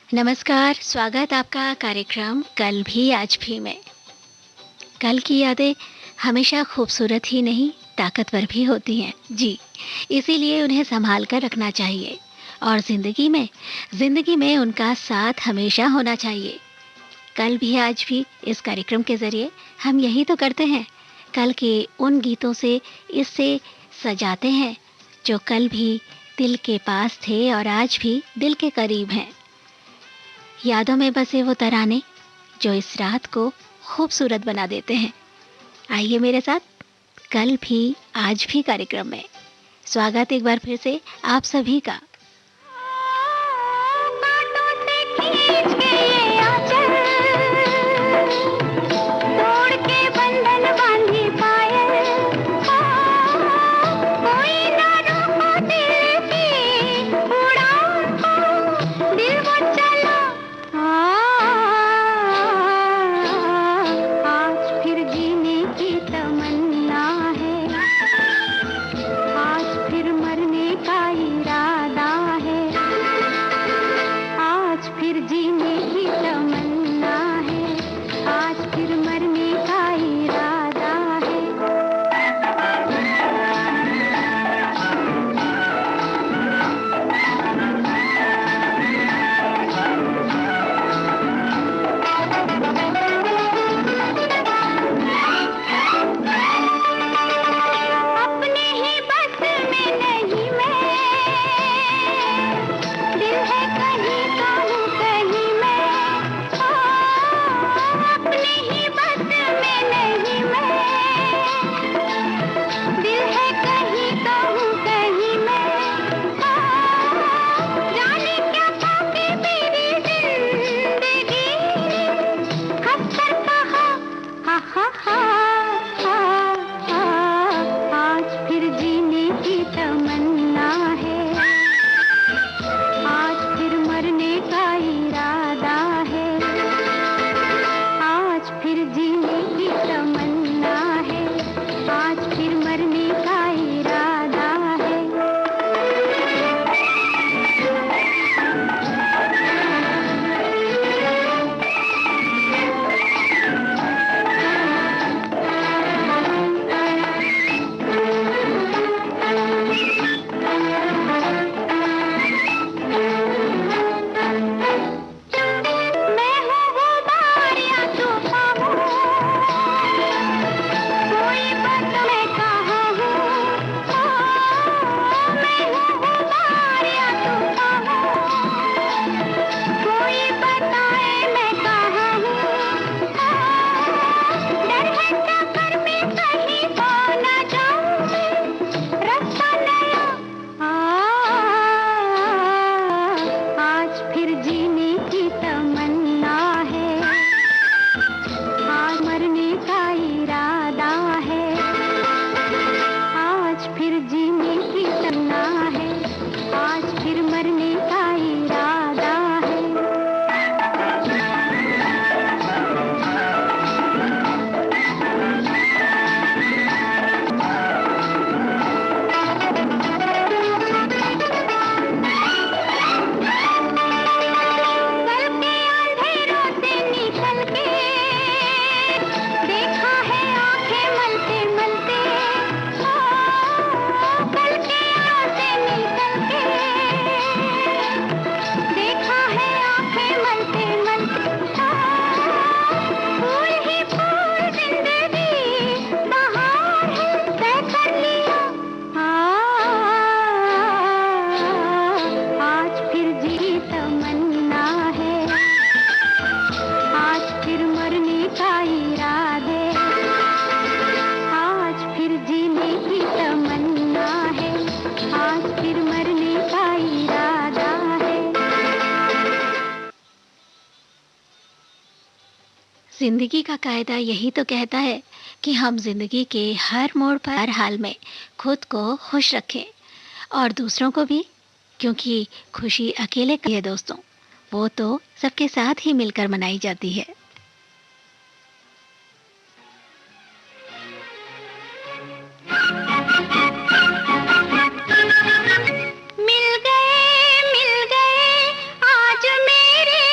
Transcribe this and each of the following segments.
नमस्कार, स्वागत आपका कार्यक्रम कल भी आज भी में। कल की यादें हमेशा खूबसूरत ही नहीं, ताकतवर भी होती हैं। जी, इसीलिए उन्हें सँभाल कर रखना चाहिए और ज़िंदगी में उनका साथ हमेशा होना चाहिए। कल भी आज भी इस कार्यक्रम के ज़रिए हम यही तो करते हैं। कल के उन गीतों से इसे सजाते हैं, जो कल भी दिल के पास थे और आज भी दिल के करीब हैं। यादों में बसे वो तराने जो इस रात को खूबसूरत बना देते हैं। आइए मेरे साथ कल भी आज भी कार्यक्रम में स्वागत एक बार फिर से आप सभी का। बातों से खींच के ये आंचल, तोड़ के बंधन बांधी पायल, कोई ना रोको दिल की उड़ान को, दिल वो चला। आज फिर जीने की तमन्ना है, आज फिर मरने का इरादा है, आज फिर जीने की तमन्ना है, आज फिर मरने का इरादा है। अपने ही बस में नहीं मैं, दिल है कहीं का हूँ कहीं मैं, अपने ही बस में नहीं मैं, दिल है कहीं का हूँ कहीं मैं, जाने क्या पाके मेरी जिंदगी हंसकर कहा हा हा हा हा, आज फिर जीने की तमन्ना है, आज फिर मरने का इरादा है, आज फिर जीने की तमन्ना है, आज फिर मरने का इरादा है। मैं हूँ वो बार या तूफान हूँ, कोई बात मैं कहाँ हूँ, मैं हूँ वो बार या तूफान हूँ, कोई बताए मैं कहाँ हूँ, डर है क्या कर मैं कहीं खो न जाऊँ मैं, रास्ता नया आज फिर जीने की तमन्ना है, आज मरने का इरादा है, आज फिर जीने की तमन्ना है, आज फिर मरने का इरादा है। कल के अंधेरों से निकल के देखा है आंखें मलते मलते, कल के अंधेरों से निकल के देखा है आंखें मलते मलते, फूल ही फूल जिंदगी बहार है, तय कर लिया आज फिर जी तमन्ना है, आज फिर मरने का इरादे, आज फिर जीने की तमन्ना है, आज फिर मरने का इरादा है। जिंदगी का कायदा यही तो कहता है कि हम जिंदगी के हर मोड़ पर हर हाल में खुद को खुश रखें और दूसरों को भी, क्योंकि खुशी अकेले की है दोस्तों, वो तो सबके साथ ही मिलकर मनाई जाती है। मिल गए आज मेरे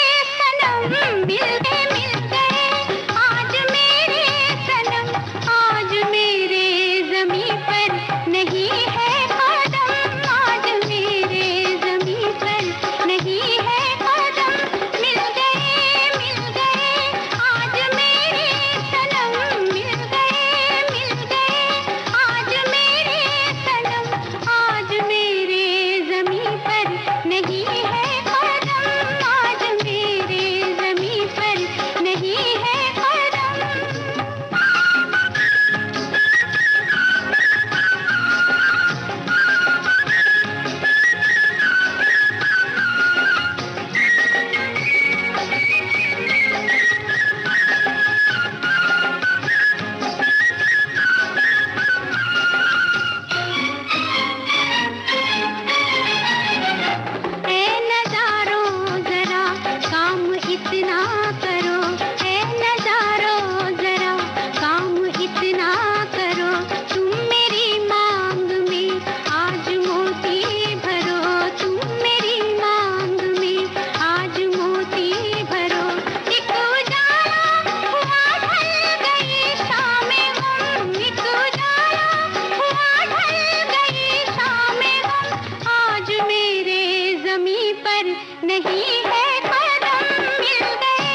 नहीं है कदम। मिल गए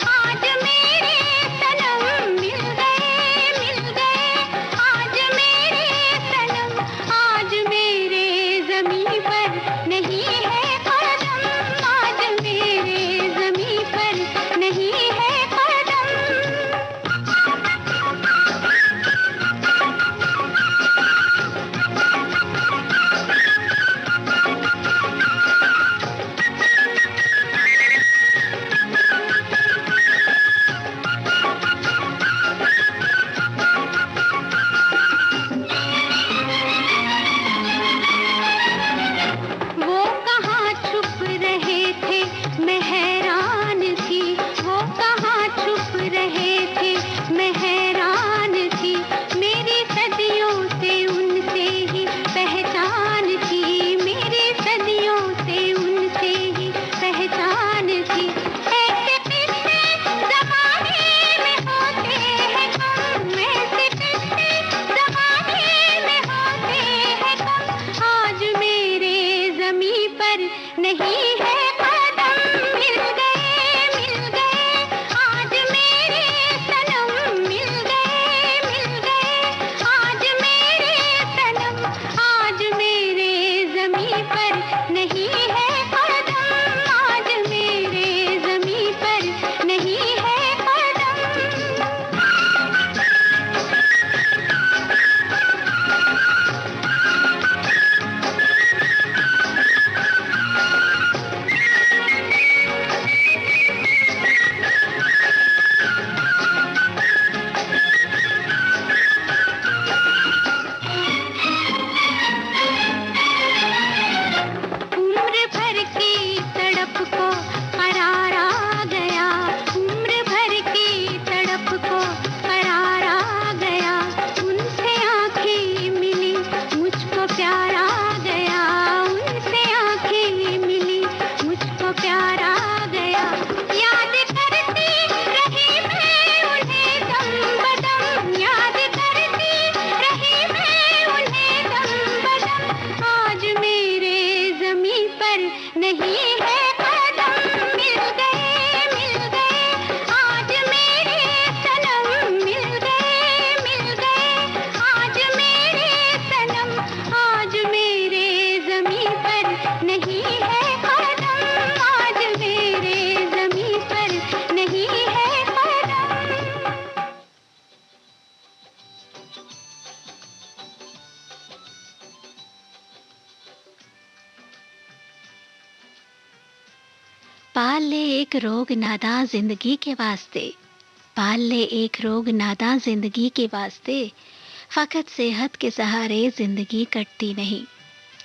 आज मेरे सनम, मिल गए आज मेरे सनम। आज मेरे ज़मीं पर नहीं है कदम, आज मेरे ज़मीं पर नहीं है कदम। वो कहाँ छुप रहे थे, मैं हैरान थी। वो कहाँ छुप रहे थे, मैं हैरान थी। मेरी सदियों से उनसे ही पहचान थी, मेरी सदियों से उनसे ही पहचान थी। ऐसे किस्से ज़माने में होते हैं कम, ऐसे किस्से ज़माने में होते हैं कम। आज मेरे ज़मीं पर नहीं है कदम। मिल गए आज मेरे सनम, मिल गए आज मेरे सनम। आज मेरे ज़मीं पर नहीं है कदम, आज मेरे ज़मीं पर नहीं है कदम। उम्र भर की तड़प को करार आ गया, उम्र भर की तड़प को करार आ गया। उनसे आंखें मिली मुझको प्यार आ गया, उनसे आंखें मिली मुझको प्यार आ गया। याद करती रही मैं उन्हें दम बदम, याद करती रही मैं उन्हें दम बदम। आज मेरे ज़मीं पर नहीं है कदम। मिल गए आज मेरे सनम, मिल गए आज मेरे सनम। आज मेरे ज़मीं पर नहीं है कदम, आज मेरे ज़मीं पर नहीं है कदम। पाल ले एक रोग नादां जिंदगी के वास्ते, पाल ले एक रोग नादां जिंदगी के वास्ते। फकत सेहत के सहारे जिंदगी कटती नहीं।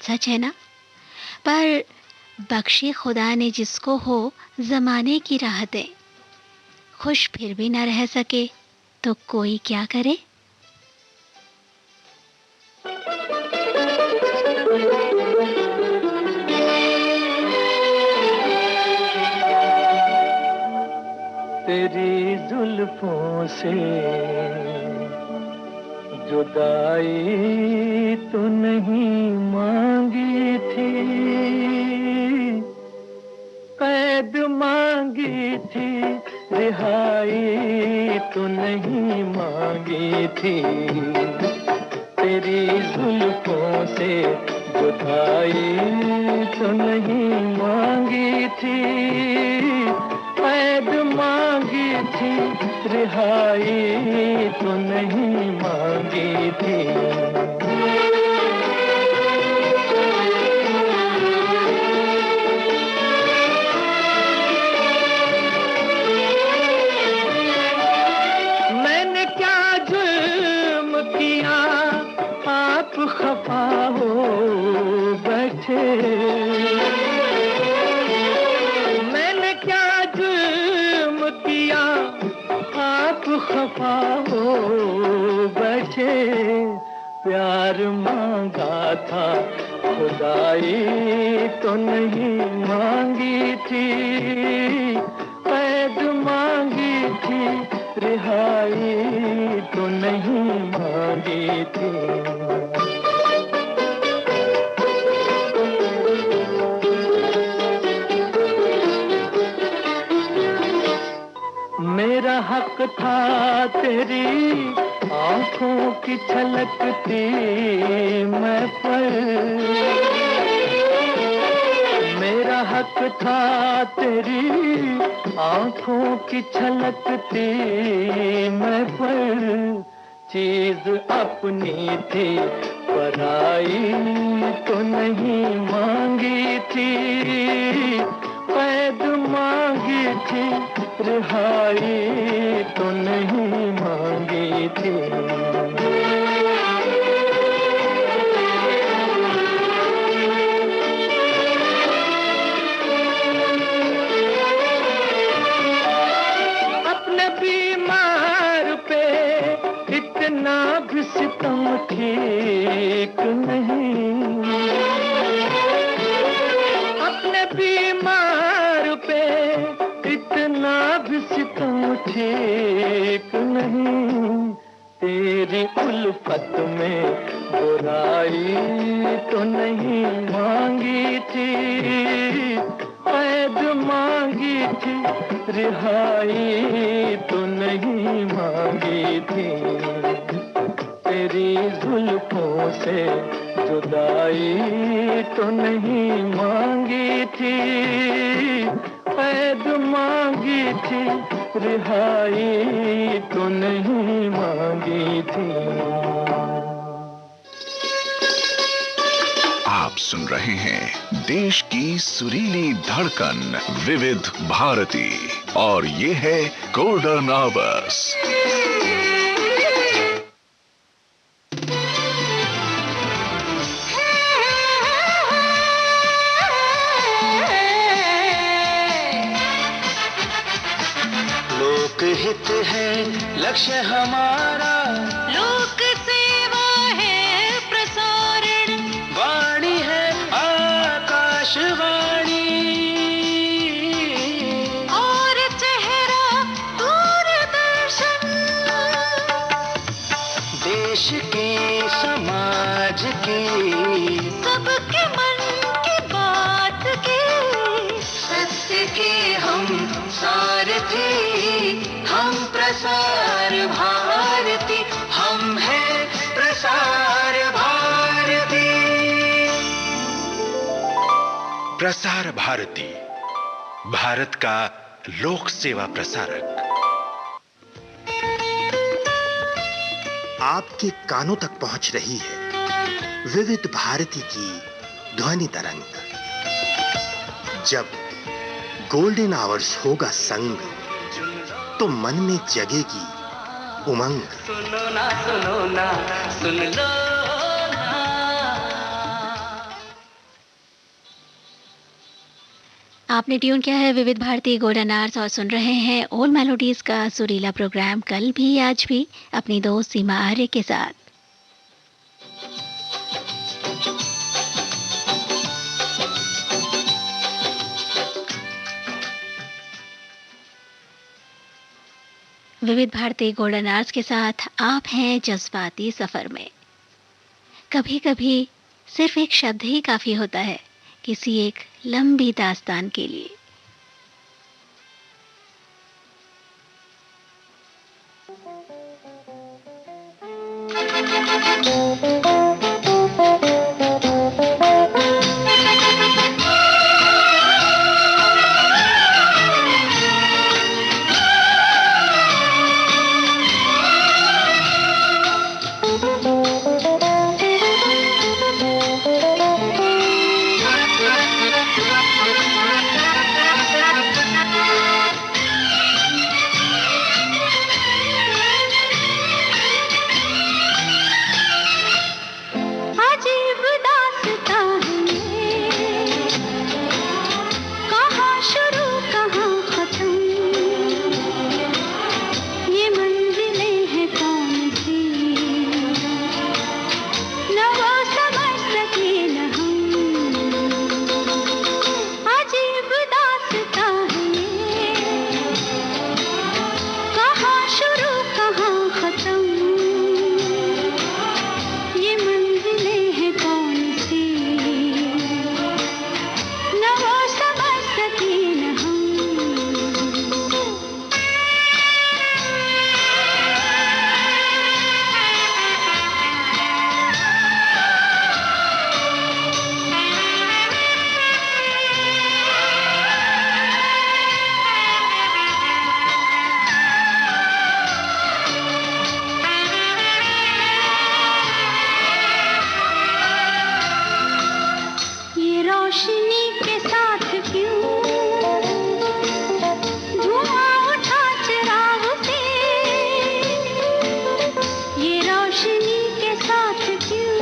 सच है ना? पर बख्शे खुदा ने जिसको हो जमाने की राहतें, खुश फिर भी न रह सके तो कोई क्या करे। तेरी जुल्फों से जुदाई तो नहीं मांगी थी, कैद मांगी थी, रिहाई तो नहीं मांगी थी। तेरी जुल्फों से जुदाई तो नहीं मांगी थी, कैद मांगी थी, रिहाई तो नहीं मांगी थी। मैंने क्या जुल्म किया आप खफा हो बैठे, खफा हो बैठे। प्यार मांगा था खुदाई तो नहीं मांगी थी, कैद मांगी थी, रिहाई तो नहीं मांगी थी। हक था तेरी आंखों की छलकती मैं पर, मेरा हक था तेरी आंखों की छलकती मैं पर, चीज अपनी थी पराई तो नहीं मांगी थी, कैद मांगी थी रिहाई तो नहीं मांगी थी। अपने बीमार पे इतना भी सितम ठीक नहीं, अपने बीमार पे इतना भी सितम ठीक नहीं, तेरी उल्फत में बुराई तो नहीं मांगी थी, कैद मांगी थी रिहाई तो नहीं मांगी थी, तेरी जुल्फों से जुदाई तो नहीं मांगी थी, कैद मांगी थी रिहाई तो नहीं मांगी थी। आप सुन रहे हैं देश की सुरीली धड़कन विविध भारती और ये है गोल्डन आवर्स। लोकहित है लक्ष्य हमारा, लोक सेवा है प्रसारण, वाणी है आकाशवाणी और चेहरा दूरदर्शन, देश की समाज की सबके मन की बात की, सत्य के हम सारथी, हम प्रसार भारती, हम हैं प्रसार भारती। प्रसार भारती, भारत का लोक सेवा प्रसारक। आपके कानों तक पहुंच रही है विविध भारती की ध्वनि तरंग। जब गोल्डन आवर्स होगा संग, तो मन में जगेगी उमंग। सुनो ना सुन लो ना। आपने ट्यून किया है विविध भारती गोल्डन आवर्स और सुन रहे हैं ओल्ड मेलोडीज का सुरीला प्रोग्राम कल भी आज भी अपनी दोस्त सीमा आर्य के साथ। विविध भारती गोल्डन आवर्स के साथ आप हैं जज्बाती सफर में। कभी कभी सिर्फ एक शब्द ही काफी होता है किसी एक लंबी दास्तान के लिए। के साथ क्यों धुआं उठा चिराग से, ये रोशनी के साथ क्यों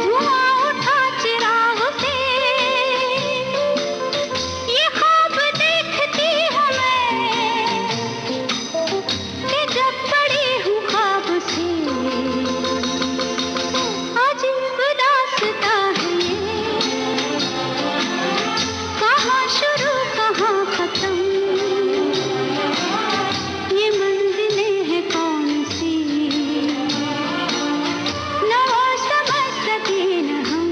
धुआं उठा चिराग से, ये ख्वाब देखती हूँ मैं कि जब पड़ी हूँ ख्वाब से, अजीब दास्तां है ये, कहाँ शुरू कहाँ खत्म, ये मंजिलें हैं कौन सी, न वो समझ सके न हम।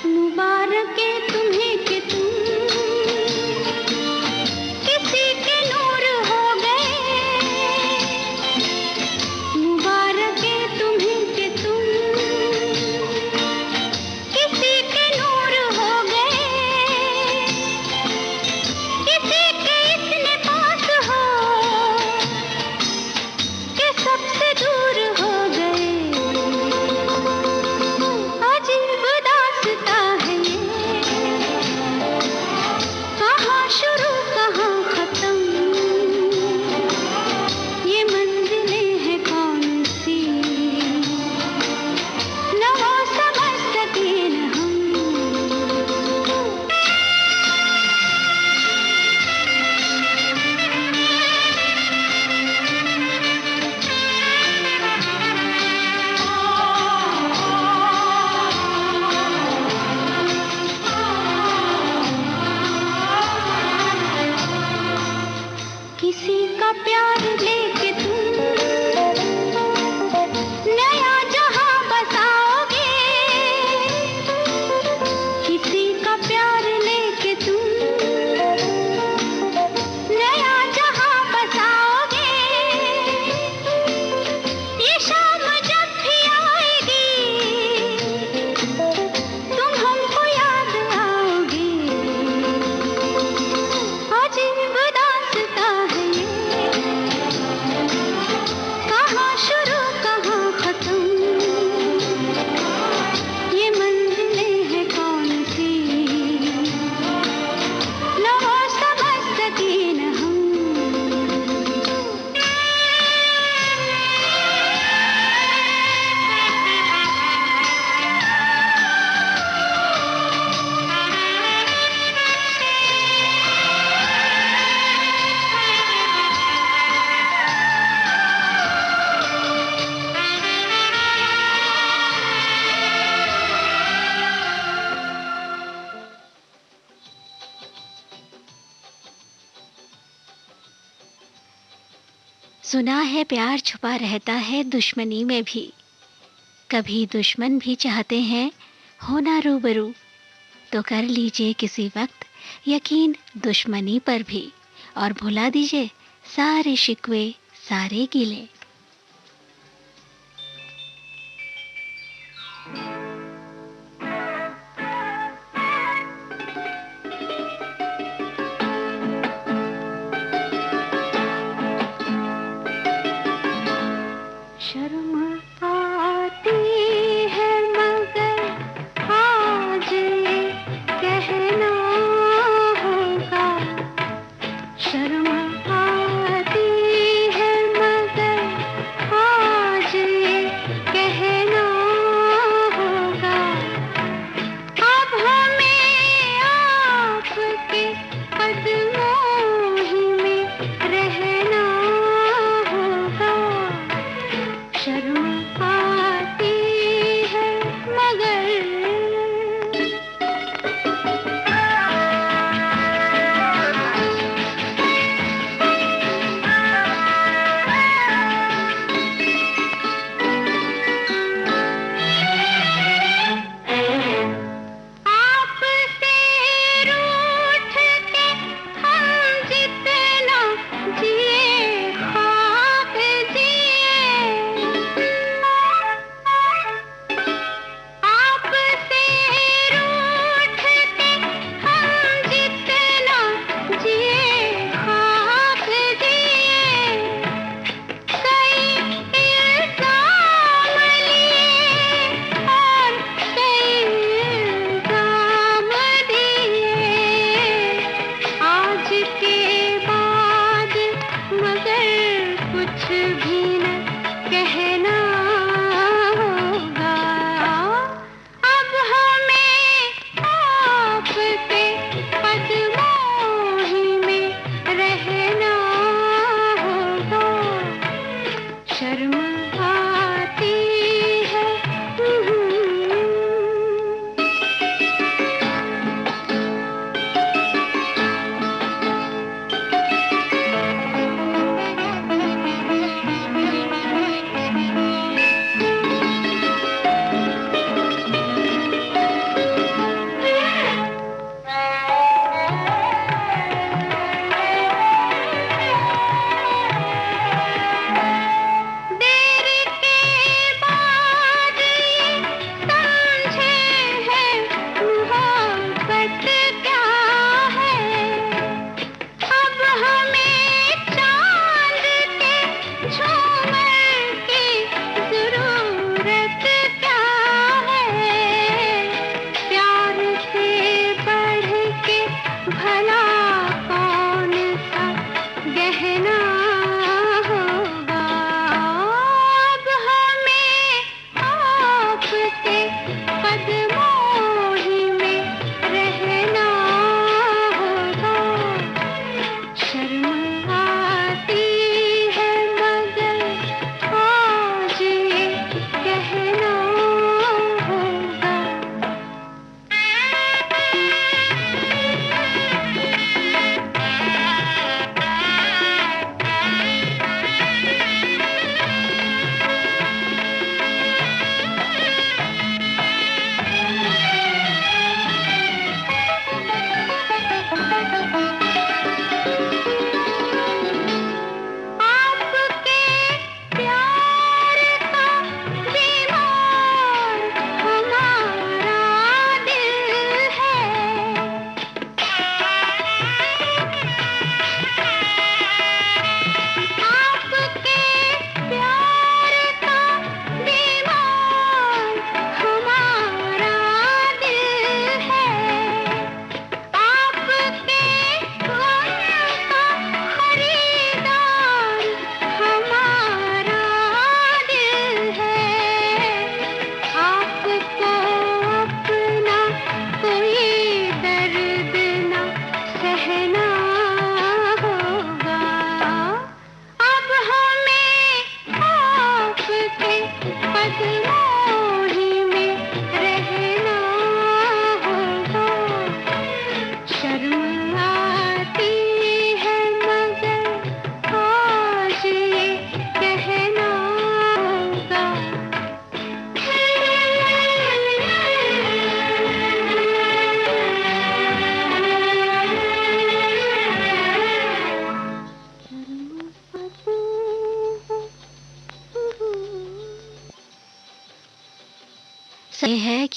मुबारक है तुम्हें कि तुम किसी के नूर हो गए, मुबारक है तुम्हें कि तुम किसी के नूर हो गए, किसी के इतने पास हो कि सबसे दूर हो गए, अजीब दास्तां है ये, कहाँ शुरू कहाँ खत्म, ये मंजिलें हैं कौन सी, न वो समझ सके न हम। किसी का प्यार लेके तुम नया जहां बसाओगे, किसी का प्यार लेके तुम नया जहां बसाओगे, ये शाम जब भी आएगी तुम हमको याद आओगे, अजीब दास्तां है ये, कहाँ शुरू कहाँ खत्म, ये मंजिलें हैं कौन सी, न वो समझ सके न हम। सुना है प्यार छुपा रहता है दुश्मनी में भी, कभी दुश्मन भी चाहते हैं होना रूबरू, तो कर लीजिए किसी वक्त यकीन दुश्मनी पर भी, और भुला दीजिए सारे शिकवे सारे गिले। शर्म आती है मगर आज ये कहना होगा, शर्म आती है मगर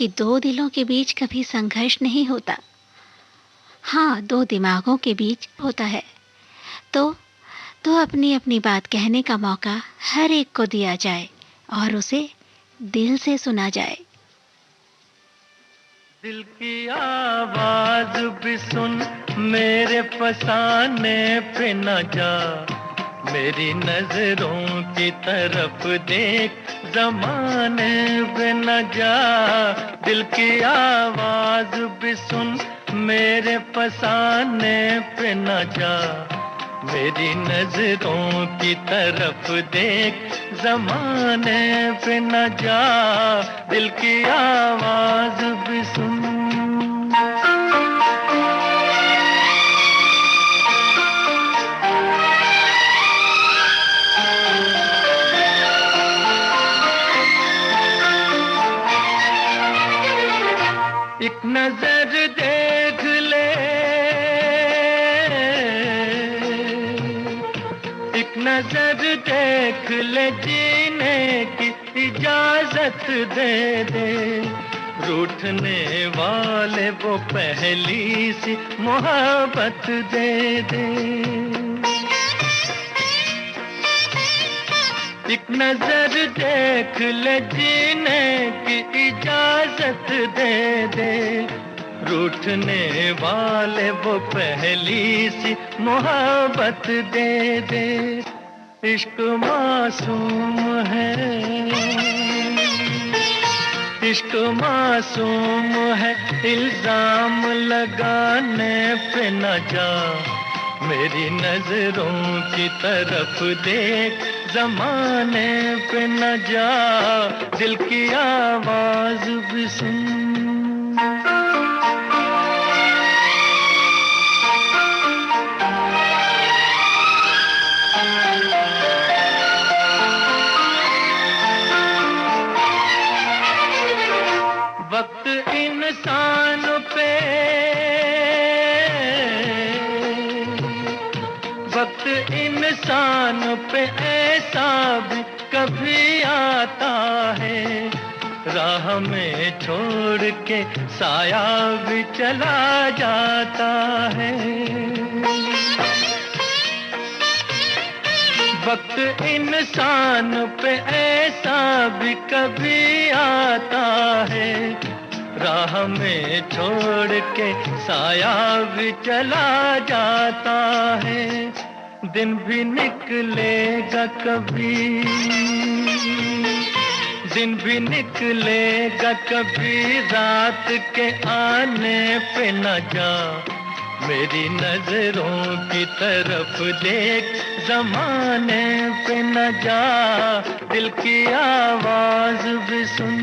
कि दो दिलों के बीच कभी संघर्ष नहीं होता। हाँ, दो दिमागों के बीच होता है। तो अपनी अपनी बात कहने का मौका हर एक को दिया जाए और उसे दिल से सुना जाए। दिल की आवाज भी सुन, मेरे फसाने पे न जा, मेरी नजरों की तरफ देख, ज़माने पे न जा। दिल की आवाज भी सुन, मेरे फसाने पे न जा, मेरी नजरों की तरफ देख, ज़माने पे न जा। दिल की आवाज भी सुन। एक नजर देख ले, एक नजर देख ले, जीने की इजाजत दे दे, रूठने वाले वो पहली सी मोहब्बत दे दे। एक नजर देख ले, जीने की इजाजत दे दे, रूठने वाले वो पहली सी मोहब्बत दे दे। इश्क मासूम है, इश्क मासूम है, इल्जाम लगाने पे न जा, मेरी नजरों की तरफ देख, ज़माने पे न जा। दिल की आवाज भी सुन। वक्त इंसान पे, वक्त इंसान पे ऐसा भी कभी आता है, राह में छोड़ के साया भी चला जाता है। वक्त इंसान पे ऐसा भी कभी आता है, राह में छोड़ के साया भी चला जाता है। दिन भी निकलेगा कभी, दिन भी निकलेगा कभी, रात के आने पे न जा, मेरी नजरों की तरफ देख, ज़माने पे न जा। दिल की आवाज भी सुन।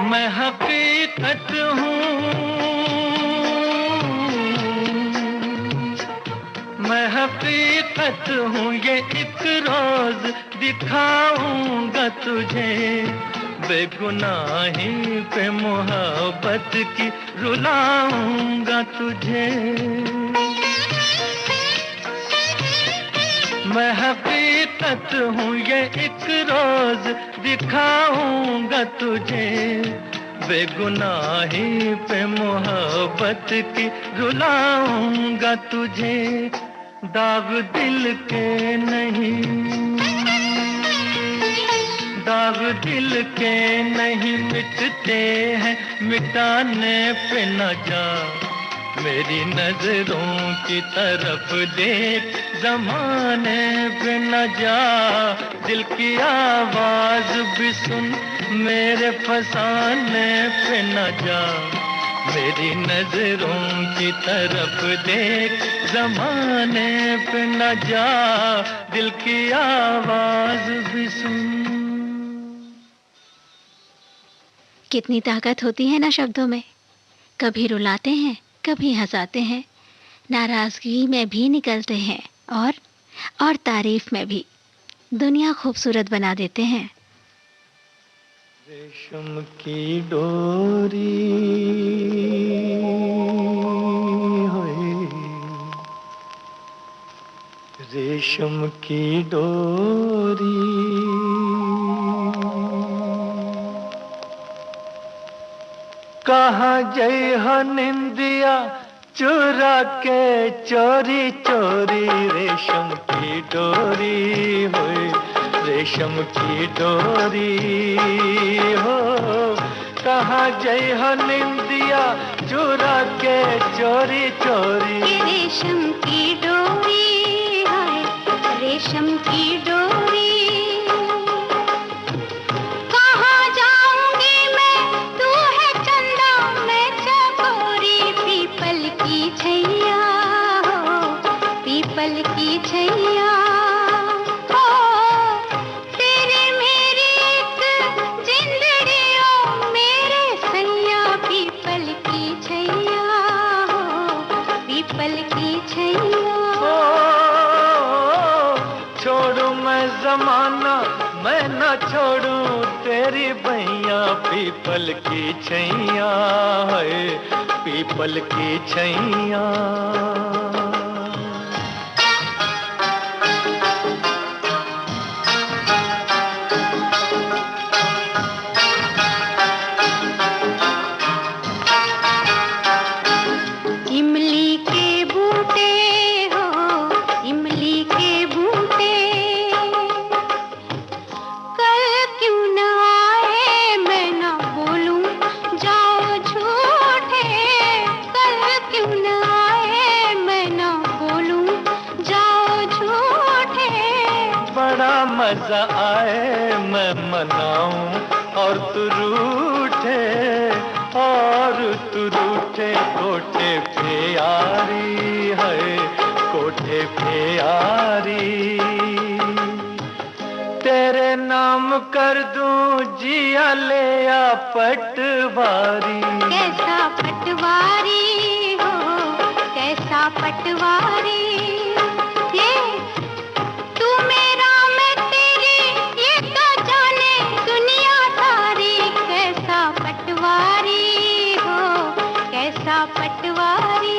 मैं हकीकत हूँ, मैं हकीकत हूँ, ये एक रोज दिखाऊंगा तुझे, बेगुनाही पे मोहब्बत की रुलाऊंगा तुझे। मैं हकीकत हूँ, ये एक रोज दिखाऊंगा तुझे, बेगुनाही पे मोहब्बत की रुलाऊंगा तुझे। दाग दिल के नहीं, दाग दिल के नहीं मिटते हैं, मिटाने पे न जा, मेरी नजरों की तरफ देख, ज़माने पे न जा। दिल की आवाज भी सुन, मेरे फसाने पे न जा, मेरी नजरों की तरफ देख, ज़माने पे न जा। दिल की आवाज भी सुन। कितनी ताकत होती है ना शब्दों में। कभी रुलाते हैं, कभी हंसाते हैं, नाराजगी में भी निकलते हैं और तारीफ में भी। दुनिया खूबसूरत बना देते हैं। रेशम की डोरी होए, रेशम की डोरी, कहाँ जई हो निंदिया चुरा के चोरी चोरी, रेशम की डोरी होए, रेशम की डोरी हो, कहाँ जई हो निंदिया चुरा के चोरी चोरी। रेशम की डोरी है, रेशम की डोरी, कहाँ जाऊंगी मैं, तू है चंदा मैं चकोरी, पीपल की छैया हो, पीपल की छैया हो, तेरे मेरी एक जिंदड़ी ओ मेरे सैया, पीपल की छैया हो, पीपल की छैया। छोड़ू मैं जमाना मैं न छोड़ू तेरी भैया, पीपल की छैया है, पीपल की छैया। इमली के बूटे हो, इमली के बूटे, कल क्यों न आए मैं न बोलूं जाओ झूठे, कल क्यों न आए मैं न बोलूं जाओ झूठे। बड़ा मजा आए मैं मनाऊं और तू रूठे, और तू रूठे, कोठे पे यारी है, कोठे पे यारी, तेरे नाम कर दूं जिया ले या पटवारी। कैसा पटवारी हो, कैसा पटवारी, ये तू मेरा मैं तेरी, ये तो जाने दुनिया सारी, कैसा पटवारी हो, कैसा पटवारी।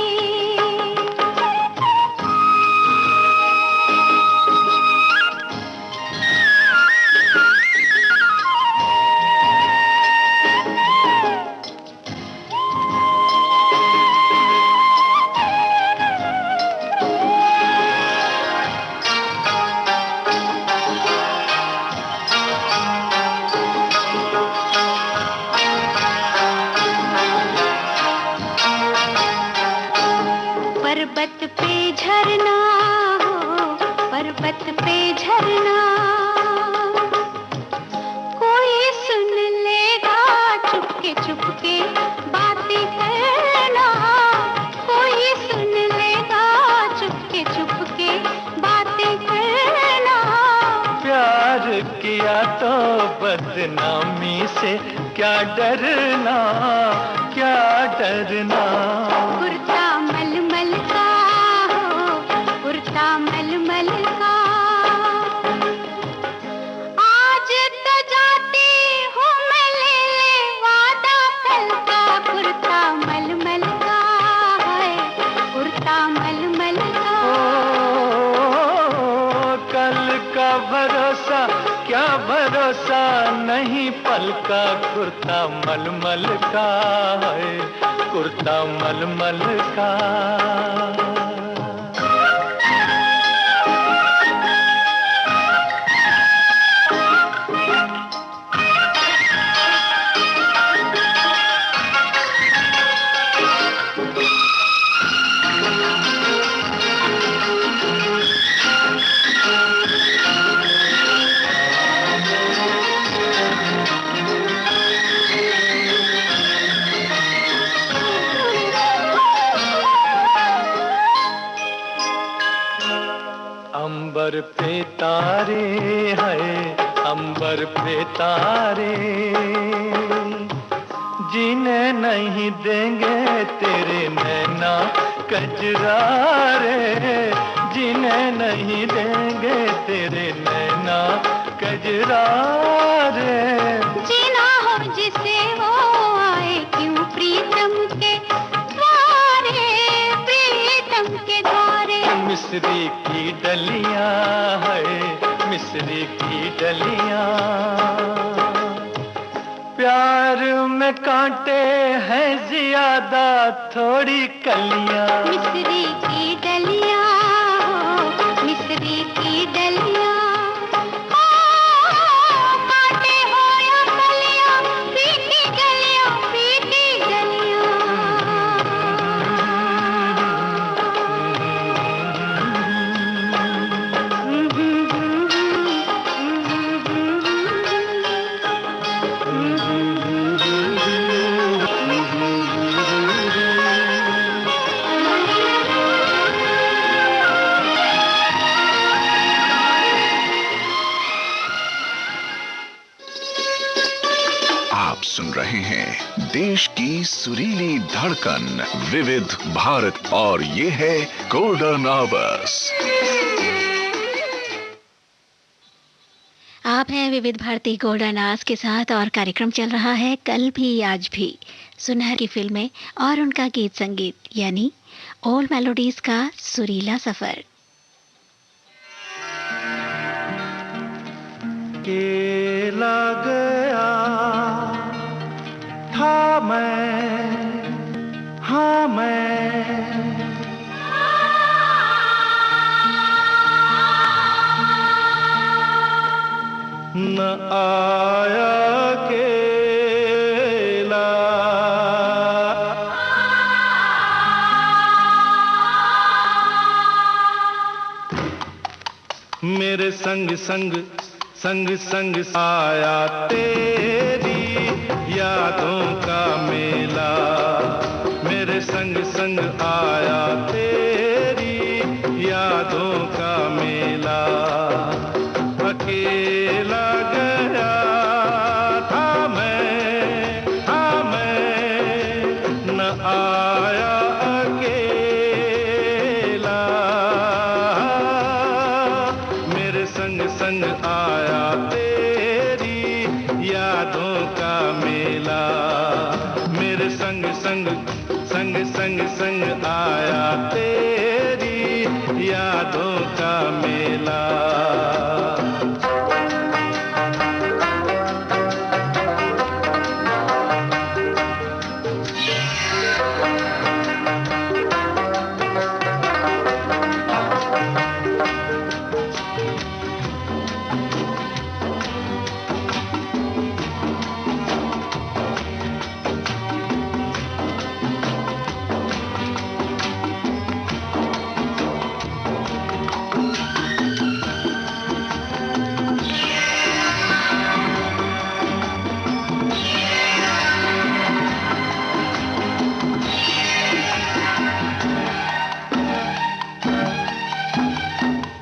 पर्वत पे झरना हो, पर्वत पे झरना, कोई सुन लेगा चुपके चुपके बातें करना, कोई सुन लेगा चुपके चुपके बातें करना। प्यार किया तो बदनामी से क्या डरना, क्या डरना। कुर्ता मलमल का हो, कुर्ता मलमल का, आज तो जाती हूँ मैं ले ले वादा कल का, कुर्ता मलमल का है, कुर्ता मलमल का। कल का भरोसा क्या भरोसा नहीं पल का, कुर्ता मलमल का है, कुर्ता मलमल का। अंबर पे तारे हैं, अंबर पे तारे, जीने नहीं देंगे तेरे नैना कजरारे, जीने नहीं देंगे तेरे नैना नैना कजरा रे। जीना हो जिसे वो आए क्यों प्रीतम के द्वारे, प्रीतम के द्वारे। मिस्री की डलियां है, मिस्री की डलियां, प्यार में कांटे हैं ज्यादा थोड़ी कलियां। मिस्री की डलियां, मिस्री की डलियां, कांटे हो या कलियां, पीटी गलियां, पीटी आप सुन रहे हैं देश की सुरीली धड़कन विविध भारत और ये है गोल्डन आवर्स। आप हैं विविध भारती गोल्डन आवर्स के साथ और कार्यक्रम चल रहा है कल भी आज भी। सुनहरी फिल्में और उनका गीत संगीत यानी ओल्ड मेलोडीज का सुरीला सफर। केला गया था मैं, हाँ मैं, न आया केला, मेरे संग संग संग संग आया तेरी यादों का मेला, मेरे संग संग आया तेरी यादों का मेला। अकेला गया था मैं, हाँ मैं, न आया अकेला, मेरे संग संग आया तेरी यादों का मेला, मेरे संग संग संग संग संग आया तेरी यादों का मेला।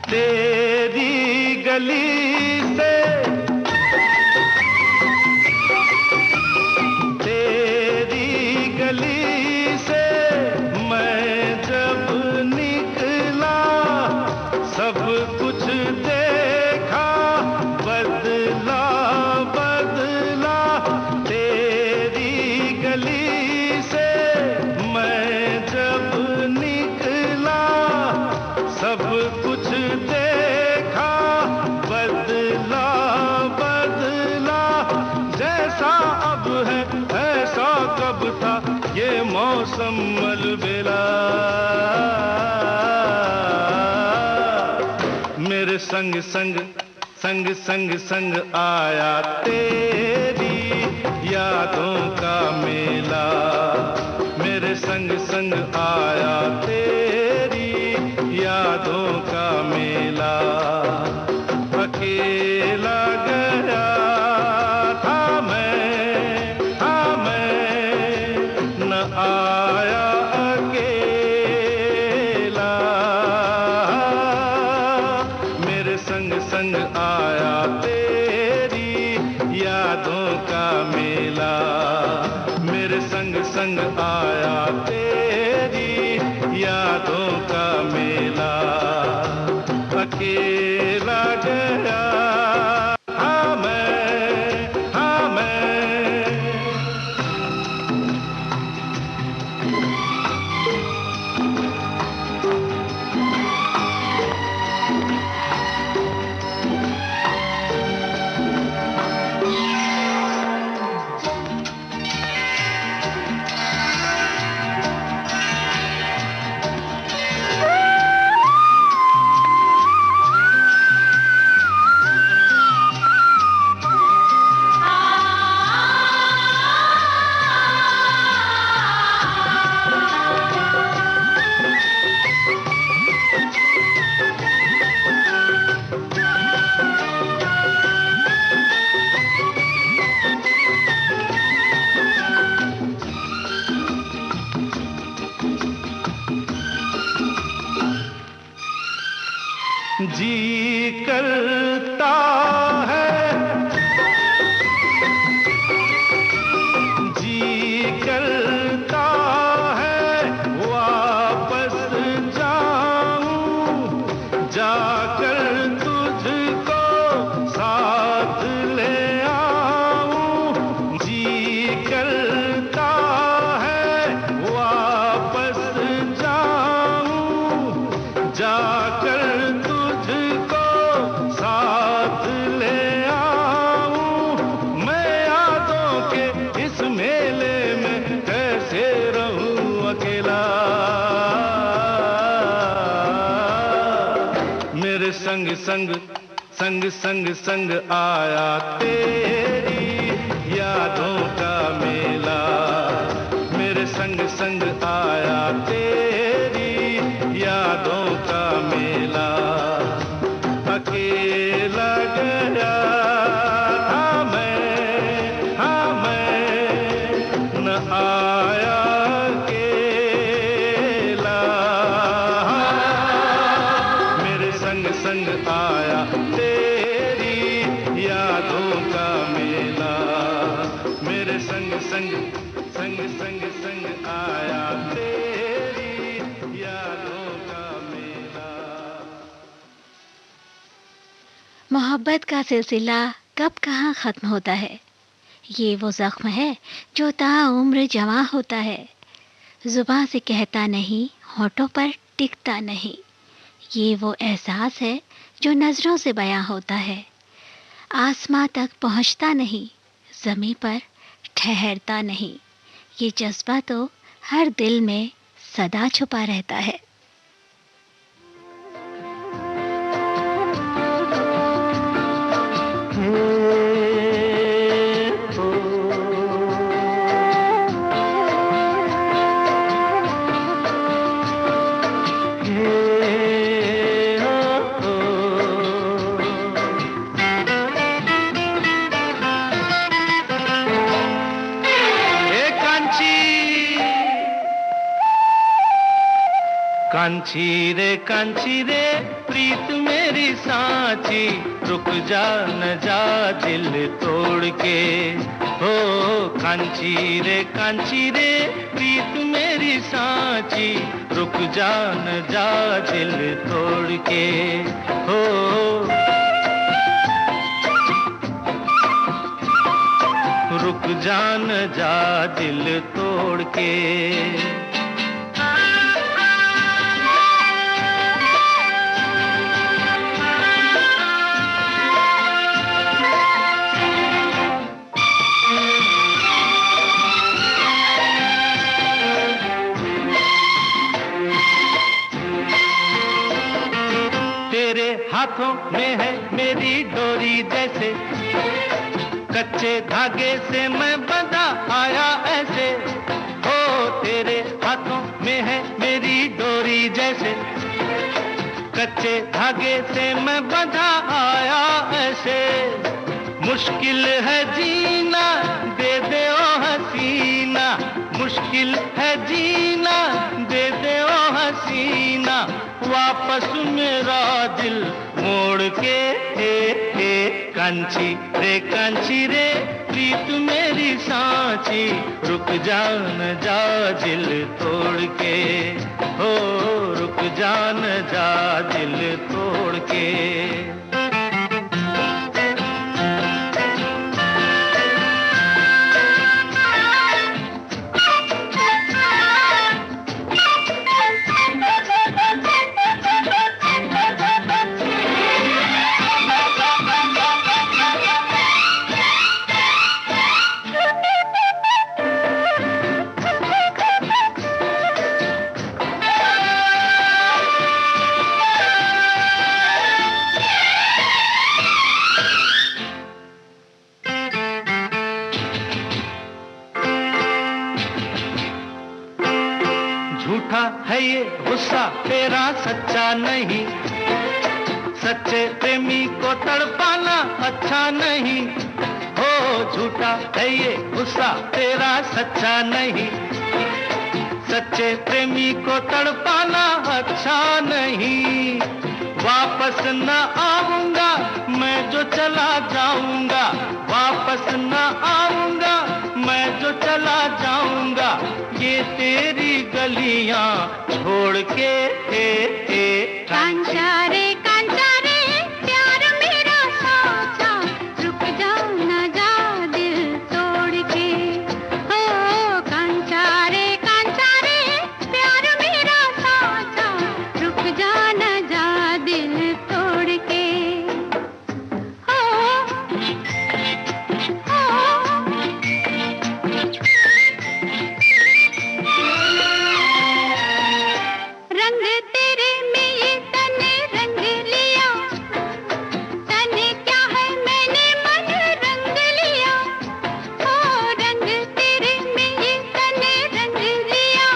तेरी गली से, तेरी गली से मैं जब निकला, सब कुछ देखा, बदला बदला। तेरी गली से मैं जब निकला, सब कुछ देखा, बदला बदला। जैसा अब है ऐसा कब था, ये मौसम अलबेला। मेरे संग संग संग संग संग आया तेरी यादों का मेला, मेरे संग संग आया तेरी यादों का मेला। अकेला गया था मैं, हाँ मैं, न आया अकेला, मेरे संग संग आया तेरी यादों का मेला, मेरे संग संग आया तेरी यादों का मेला। अकेला गया जी करता है, जी करता है वापस जाऊं, जाकर तुझको साथ ले आऊं। जी करता है वापस जाऊं, जाकर तुझको साथ ले आऊं। मैं यादों के इस मेले में कैसे रहूं अकेला। मेरे संग संग संग संग संग आया तेरी यादों का मेला। मेरे संग संग आया तेरी यादों का मेला। अकेला गया था मैं, हाँ मैं न आया अकेला। मेरे संग संग आया तेरी यादों का मेला। मेरे संग संग संग संग संग आया तेरी यादों का मेला। मोहब्बत का सिलसिला कब कहाँ ख़त्म होता है। ये वो ज़ख्म है जो ताउम्र जमा होता है। ज़ुबां से कहता नहीं, होठों पर टिकता नहीं। ये वो एहसास है जो नज़रों से बयां होता है। आसमां तक पहुंचता नहीं, ज़मीं पर ठहरता नहीं। ये जज्बा तो हर दिल में सदा छुपा रहता है। कांची रे प्रीत मेरी सांची, रुक जा न जा दिल तोड़ के। हो कांची रे प्रीत मेरी सांची, रुक जा न जा दिल तोड़ के। हो रुक जा न जा दिल तोड़ के। हाथों में है मेरी डोरी जैसे, कच्चे धागे से मैं बंधा आया ऐसे। हो तेरे हाथों में है मेरी डोरी जैसे, कच्चे धागे से मैं बंधा आया ऐसे। मुश्किल है जीना दे दे ओ हसीना, मुश्किल है जीना दे दे ओ हसीना। वापस मेरा दिल मोड़ के। कांची रे प्रीत मेरी सांची, रुक जा न जा दिल तोड़ के। हो रुक जा न जा दिल तोड़ के। झूठा है ये गुस्सा तेरा सच्चा नहीं, सच्चे प्रेमी को तड़पाना अच्छा नहीं। हो झूठा है ये गुस्सा तेरा सच्चा नहीं, सच्चे प्रेमी को तड़पाना अच्छा नहीं। वापस न आऊंगा मैं जो चला जाऊंगा, वापस न आऊंगा मैं जो चला जाऊंगा, ये तेरी गलियां छोड़ के। कांचा रे प्यार मेरा साचा, रुक जा ना जा दिल तोड़ के। ओ कांचा रे प्यार मेरा साचा, रुक जा ना जा दिल तोड़ के। रंग तेरे में ये तने रंग लिया, तने क्या है मैंने मन रंग लिया। ओ रंग तेरे में ये तने रंग लिया,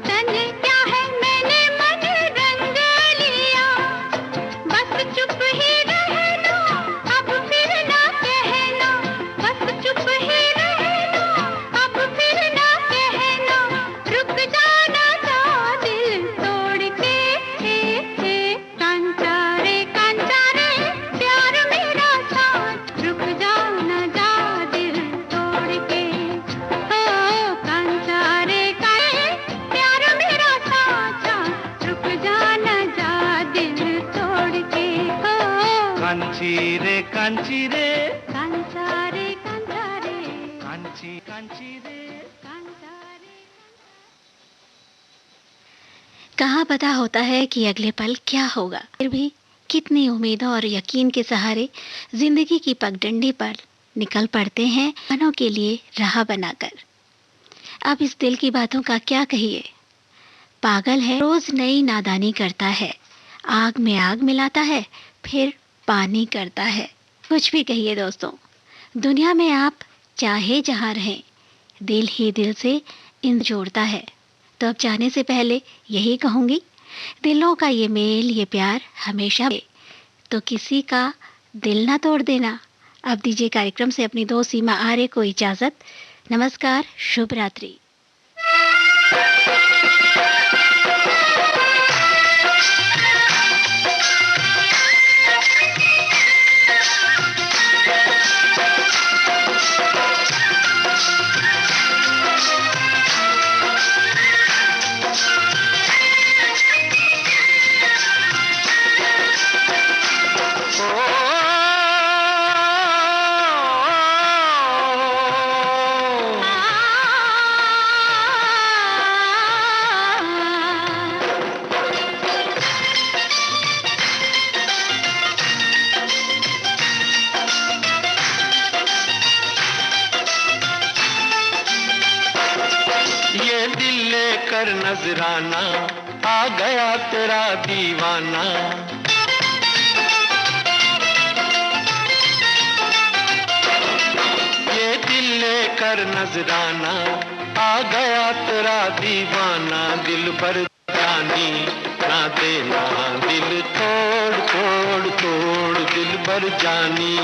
तने क्या है मैंने मन रंग लिया। बस चुप ही रहना अब फिर ना कहना, बस चुप ही रहना अब फिर ना कहना, रुक जाना जा दिल तोड़ के। कांचा रे प्यार मेरा साथ, रुक जाना जा दिल तोड़ के। ओ कांचा रे प्यार मेरा साचा, रुक जाना जा दिल तोड़ के। ओ कांची रे कांचा रे कांची रे कांचा रे। कहाँ पता होता है कि अगले पल क्या होगा, फिर भी कितनी उम्मीदों और यकीन के सहारे जिंदगी की पगडंडी पर निकल पड़ते हैं मनों के लिए राह बनाकर। अब इस दिल की बातों का क्या कहिए, पागल है रोज नई नादानी करता है, आग में आग मिलाता है फिर पानी करता है। कुछ भी कहिए दोस्तों, दुनिया में आप चाहे जहाँ रहें, दिल ही दिल से इन जोड़ता है। तो अब जाने से पहले यही कहूँगी, दिलों का ये मेल ये प्यार हमेशा रहे, तो किसी का दिल ना तोड़ देना। अब दीजिए कार्यक्रम से अपनी दोस्त सीमा आर्य को इजाज़त। नमस्कार, शुभ रात्रि। नजराना आ गया तेरा दीवाना, ये दिल लेकर नजराना आ गया तेरा दीवाना, दिल भर जानी ना देना दिल तोड़ तोड़ तोड़, दिल भर जानी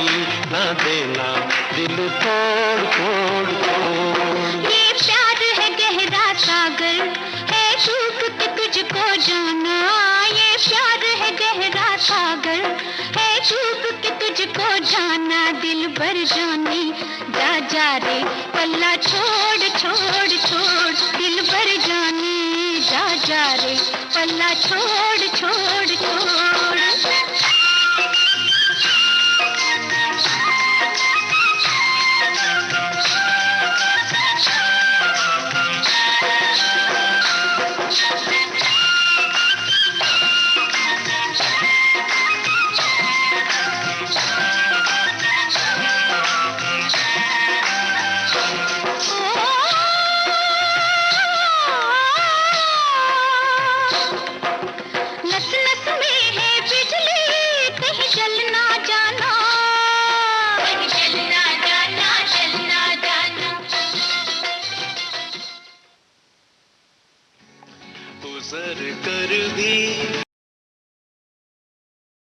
ना देना दिल तोड़ तोड़ तोड़। ये प्यार है गहरा सागर है, डूब के तुझको जाना। ये प्यार है गहरा सागर है, डूब के तुझको जाना। दिल भर जानी जा जा रे पल्ला छोड़ छोड़ छोड़, दिल भर जानी जा जा रे पल्ला छोड़ छोड़ छोड़।